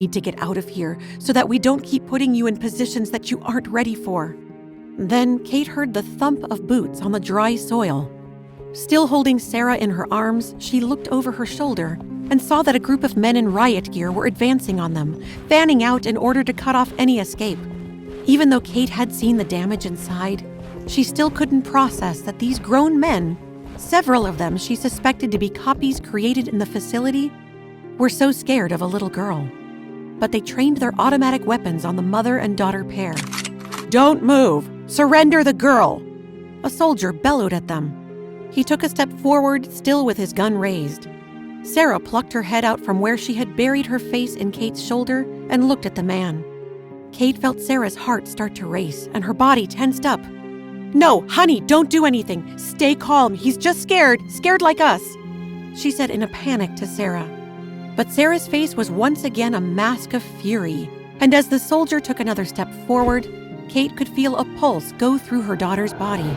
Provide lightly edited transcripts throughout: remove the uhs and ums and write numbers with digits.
need to get out of here so that we don't keep putting you in positions that you aren't ready for." Then Kate heard the thump of boots on the dry soil. Still holding Sarah in her arms, she looked over her shoulder and saw that a group of men in riot gear were advancing on them, fanning out in order to cut off any escape. Even though Kate had seen the damage inside, she still couldn't process that these grown men, several of them she suspected to be copies created in the facility, were so scared of a little girl. But they trained their automatic weapons on the mother and daughter pair. "Don't move! Surrender the girl!" A soldier bellowed at them. He took a step forward, still with his gun raised. Sarah plucked her head out from where she had buried her face in Kate's shoulder and looked at the man. Kate felt Sarah's heart start to race and her body tensed up. "No, honey, don't do anything. Stay calm. He's just scared like us," she said in a panic to Sarah. But Sarah's face was once again a mask of fury, and as the soldier took another step forward, Kate could feel a pulse go through her daughter's body.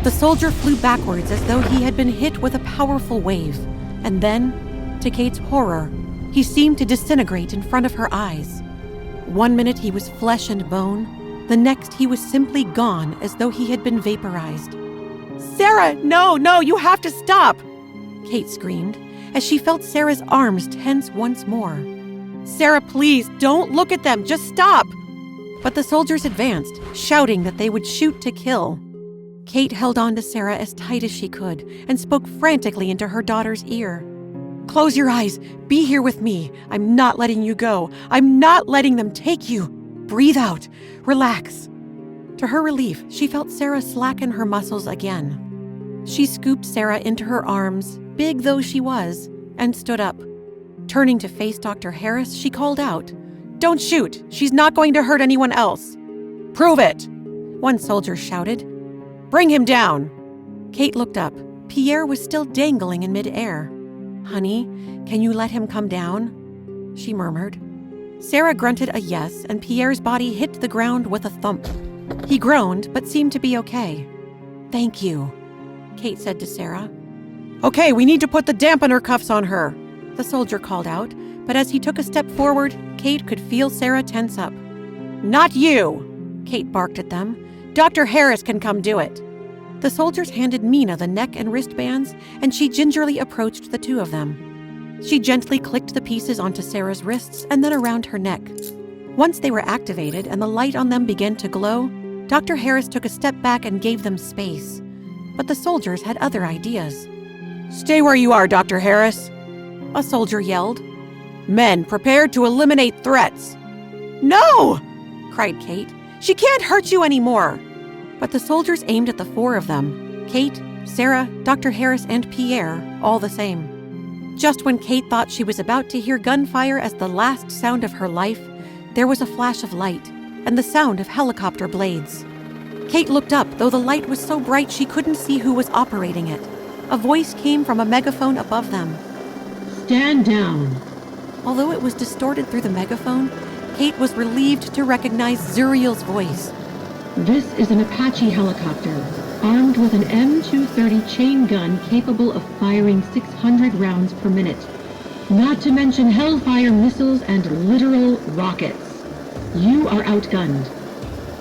The soldier flew backwards as though he had been hit with a powerful wave, and then, to Kate's horror, he seemed to disintegrate in front of her eyes. One minute he was flesh and bone, the next he was simply gone as though he had been vaporized. "Sarah, no, you have to stop!" Kate screamed as she felt Sarah's arms tense once more. "Sarah, please, don't look at them, just stop!" But the soldiers advanced, shouting that they would shoot to kill. Kate held on to Sarah as tight as she could and spoke frantically into her daughter's ear. "Close your eyes. Be here with me. I'm not letting you go. I'm not letting them take you. Breathe out. Relax." To her relief, she felt Sarah slacken her muscles again. She scooped Sarah into her arms, big though she was, and stood up. Turning to face Dr. Harris, she called out, "Don't shoot. She's not going to hurt anyone else." "Prove it," one soldier shouted. "Bring him down." Kate looked up. Pierre was still dangling in midair. "Honey, can you let him come down?" she murmured. Sarah grunted a yes, and Pierre's body hit the ground with a thump. He groaned, but seemed to be okay. "Thank you," Kate said to Sarah. "Okay, we need to put the dampener cuffs on her," the soldier called out, but as he took a step forward, Kate could feel Sarah tense up. "Not you!" Kate barked at them. "Dr. Harris can come do it." The soldiers handed Mina the neck and wristbands, and she gingerly approached the two of them. She gently clicked the pieces onto Sarah's wrists and then around her neck. Once they were activated and the light on them began to glow, Dr. Harris took a step back and gave them space. But the soldiers had other ideas. "Stay where you are, Dr. Harris," a soldier yelled. "Men, prepared to eliminate threats." "No!" cried Kate. "She can't hurt you anymore." But the soldiers aimed at the four of them, Kate, Sarah, Dr. Harris, and Pierre, all the same. Just when Kate thought she was about to hear gunfire as the last sound of her life, there was a flash of light and the sound of helicopter blades. Kate looked up, though the light was so bright she couldn't see who was operating it. A voice came from a megaphone above them. "Stand down." Although it was distorted through the megaphone, Kate was relieved to recognize Zuriel's voice. "This is an Apache helicopter, armed with an M230 chain gun capable of firing 600 rounds per minute, not to mention Hellfire missiles and literal rockets. You are outgunned.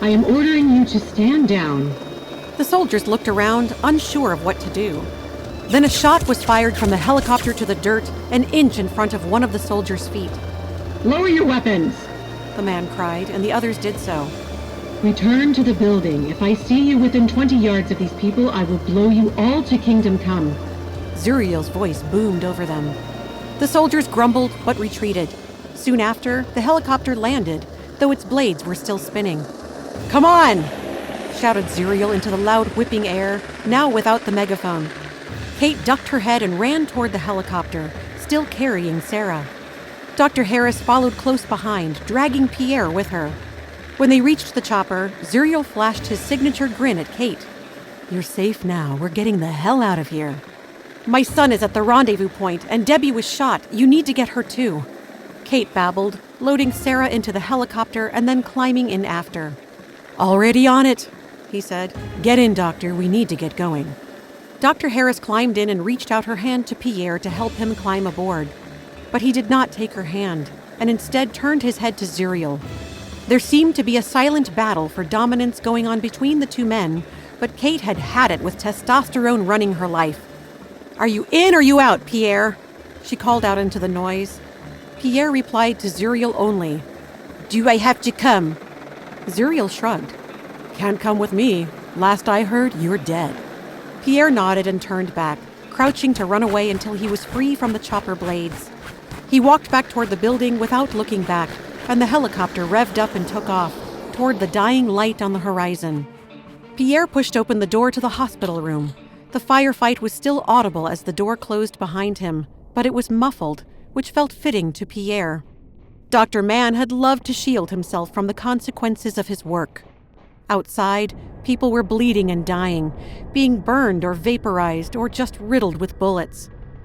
I am ordering you to stand down." The soldiers looked around, unsure of what to do. Then a shot was fired from the helicopter to the dirt, an inch in front of one of the soldiers' feet. "Lower your weapons!" the man cried, and the others did so. "Return to the building. If I see you within 20 yards of these people, I will blow you all to Kingdom Come." Zuriel's voice boomed over them. The soldiers grumbled but retreated. Soon after, the helicopter landed, though its blades were still spinning. "Come on!" shouted Zuriel into the loud whipping air, now without the megaphone. Kate ducked her head and ran toward the helicopter, still carrying Sarah. Dr. Harris followed close behind, dragging Pierre with her. When they reached the chopper, Zuriel flashed his signature grin at Kate. "You're safe now. We're getting the hell out of here." "My son is at the rendezvous point, and Debbie was shot. You need to get her too," Kate babbled, loading Sarah into the helicopter and then climbing in after. "Already on it," he said. "Get in, doctor. We need to get going." Dr. Harris climbed in and reached out her hand to Pierre to help him climb aboard. But he did not take her hand. and instead turned his head to Zuriel. There seemed to be a silent battle for dominance going on between the two men, but Kate had had it with testosterone running her life. "Are you in or you out, Pierre?" she called out into the noise. Pierre replied to Zuriel only. "Do I have to come?" Zuriel shrugged. "Can't come with me. Last I heard, you're dead." Pierre nodded and turned back, crouching to run away until he was free from the chopper blades. He walked back toward the building without looking back, and the helicopter revved up and took off, toward the dying light on the horizon. Pierre pushed open the door to the hospital room. The firefight was still audible as the door closed behind him, but it was muffled, which felt fitting to Pierre. Dr. Mann had loved to shield himself from the consequences of his work. Outside, people were bleeding and dying, being burned or vaporized or just riddled with bullets.